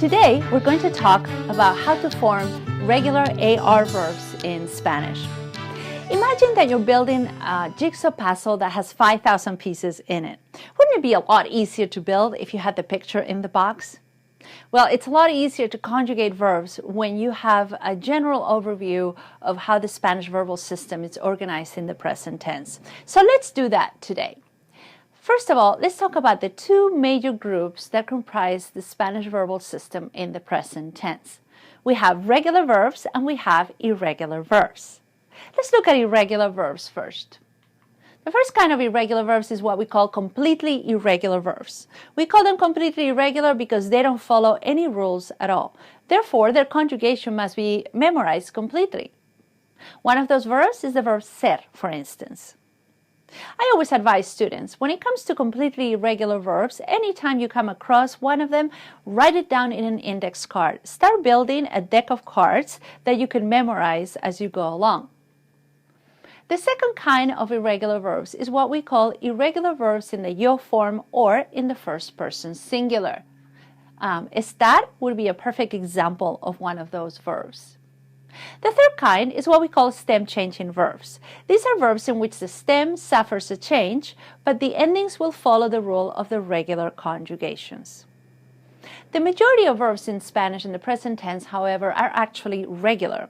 Today, we're going to talk about how to form regular AR verbs in Spanish. Imagine that you're building a jigsaw puzzle that has 5,000 pieces in it. Wouldn't it be a lot easier to build if you had the picture in the box? Well, it's a lot easier to conjugate verbs when you have a general overview of how the Spanish verbal system is organized in the present tense. So let's do that today. First of all, let's talk about the two major groups that comprise the Spanish verbal system in the present tense. We have regular verbs and we have irregular verbs. Let's look at irregular verbs first. The first kind of irregular verbs is what we call completely irregular verbs. We call them completely irregular because they don't follow any rules at all. Therefore, their conjugation must be memorized completely. One of those verbs is the verb ser, for instance. I always advise students, when it comes to completely irregular verbs, anytime you come across one of them, write it down in an index card. Start building a deck of cards that you can memorize as you go along. The second kind of irregular verbs is what we call irregular verbs in the yo form or in the first person singular. Estar would be a perfect example of one of those verbs. The third kind is what we call stem-changing verbs. These are verbs in which the stem suffers a change, but the endings will follow the rule of the regular conjugations. The majority of verbs in Spanish in the present tense, however, are actually regular.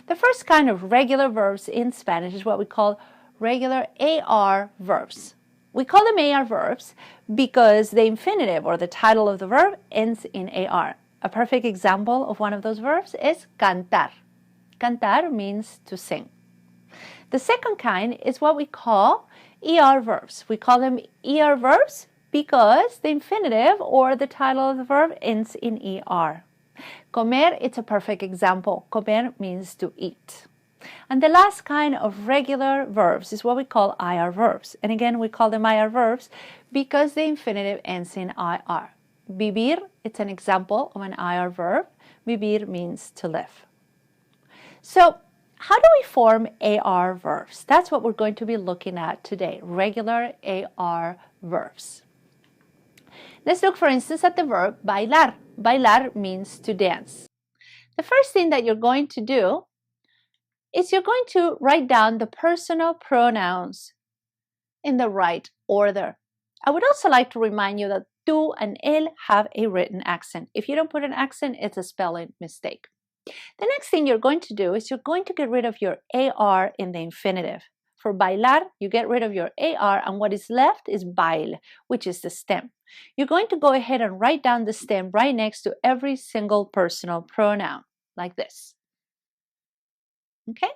The first kind of regular verbs in Spanish is what we call regular AR verbs. We call them AR verbs because the infinitive or the title of the verb ends in AR. A perfect example of one of those verbs is cantar. Cantar means to sing. The second kind is what we call ER verbs. We call them ER verbs because the infinitive or the title of the verb ends in ER. Comer, it's a perfect example. Comer means to eat. And the last kind of regular verbs is what we call IR verbs. And again, we call them IR verbs because the infinitive ends in IR. Vivir, it's an example of an IR verb. Vivir means to live. So, how do we form AR verbs? That's what we're going to be looking at today, regular AR verbs. Let's look, for instance, at the verb bailar. Bailar means to dance. The first thing that you're going to do is you're going to write down the personal pronouns in the right order. I would also like to remind you that tú and él have a written accent. If you don't put an accent, it's a spelling mistake. The next thing you're going to do is you're going to get rid of your AR in the infinitive. For bailar, you get rid of your AR and what is left is bail, which is the stem. You're going to go ahead and write down the stem right next to every single personal pronoun, like this. Okay?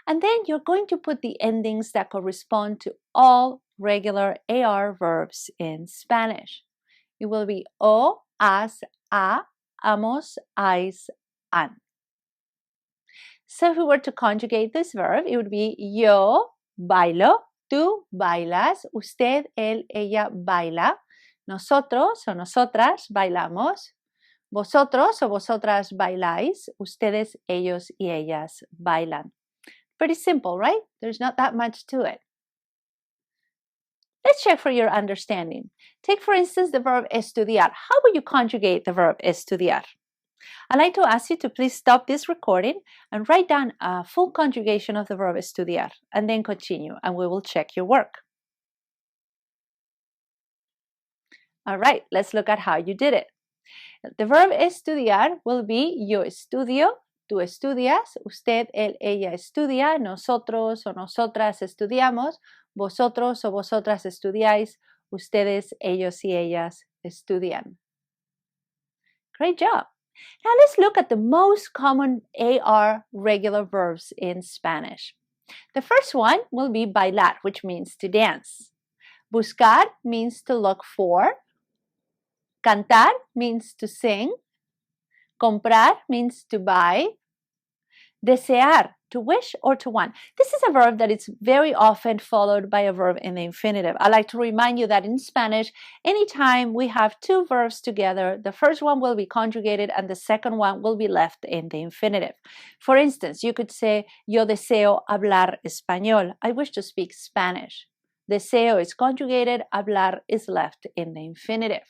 And then you're going to put the endings that correspond to all regular AR verbs in Spanish. It will be o, as, a, amos, ais, an. So if we were to conjugate this verb, it would be yo bailo, tú bailas, usted, él, ella baila, nosotros o nosotras bailamos, vosotros o vosotras bailáis, ustedes, ellos y ellas bailan. Pretty simple, right? There's not that much to it. Let's check for your understanding. Take, for instance, the verb estudiar. How would you conjugate the verb estudiar? I'd like to ask you to please stop this recording and write down a full conjugation of the verb estudiar and then continue and we will check your work. All right, let's look at how you did it. The verb estudiar will be yo estudio, tú estudias, usted, él, ella estudia, nosotros o nosotras estudiamos, vosotros o vosotras estudiáis, ustedes, ellos y ellas estudian. Great job. Now let's look at the most common AR regular verbs in Spanish. The first one will be bailar, which means to dance. Buscar means to look for. Cantar means to sing. Comprar means to buy. Desear, to wish or to want. This is a verb that is very often followed by a verb in the infinitive. I like to remind you that in Spanish, anytime we have two verbs together, the first one will be conjugated and the second one will be left in the infinitive. For instance, you could say, yo deseo hablar español. I wish to speak Spanish. Deseo is conjugated, hablar is left in the infinitive.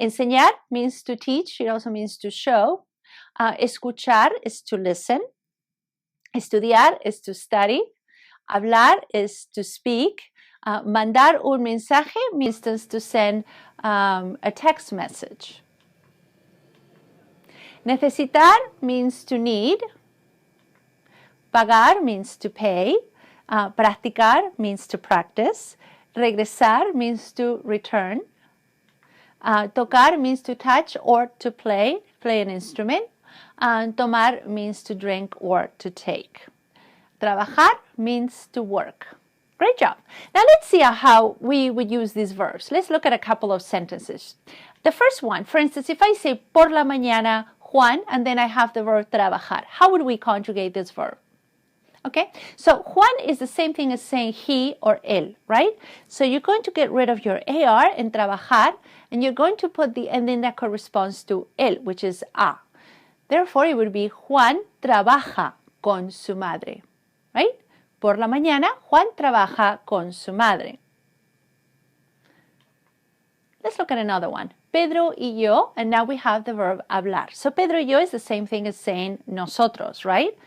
Enseñar means to teach. It also means to show. Escuchar is to listen. Estudiar is to study. Hablar is to speak. Mandar un mensaje means to send a text message. Necesitar means to need. Pagar means to pay. Practicar means to practice. Regresar means to return. Tocar means to touch or to play an instrument. Tomar means to drink or to take. Trabajar means to work. Great job. Now let's see how we would use these verbs. Let's look at a couple of sentences. The first one, for instance, if I say por la mañana Juan and then I have the verb trabajar, how would we conjugate this verb? Okay, so Juan is the same thing as saying he or él, right? So you're going to get rid of your AR in trabajar and you're going to put the ending that corresponds to él, which is a. Therefore, it would be Juan trabaja con su madre, right? Por la mañana, Juan trabaja con su madre. Let's look at another one. Pedro y yo, and now we have the verb hablar. So Pedro y yo is the same thing as saying nosotros, right?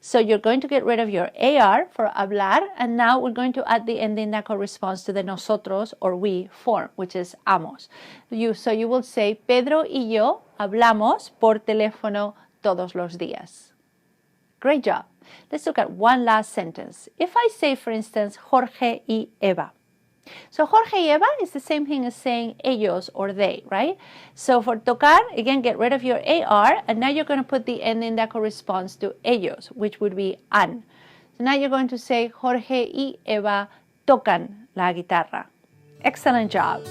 So you're going to get rid of your AR for hablar, and now we're going to add the ending that corresponds to the nosotros or we form, which is amos. So you will say, Pedro y yo hablamos por teléfono todos los días. Great job. Let's look at one last sentence. If I say, for instance, Jorge y Eva. So Jorge y Eva is the same thing as saying ellos or they, right? So for tocar, again, get rid of your AR, and now you're going to put the ending that corresponds to ellos, which would be an. So now you're going to say Jorge y Eva tocan la guitarra. Excellent job.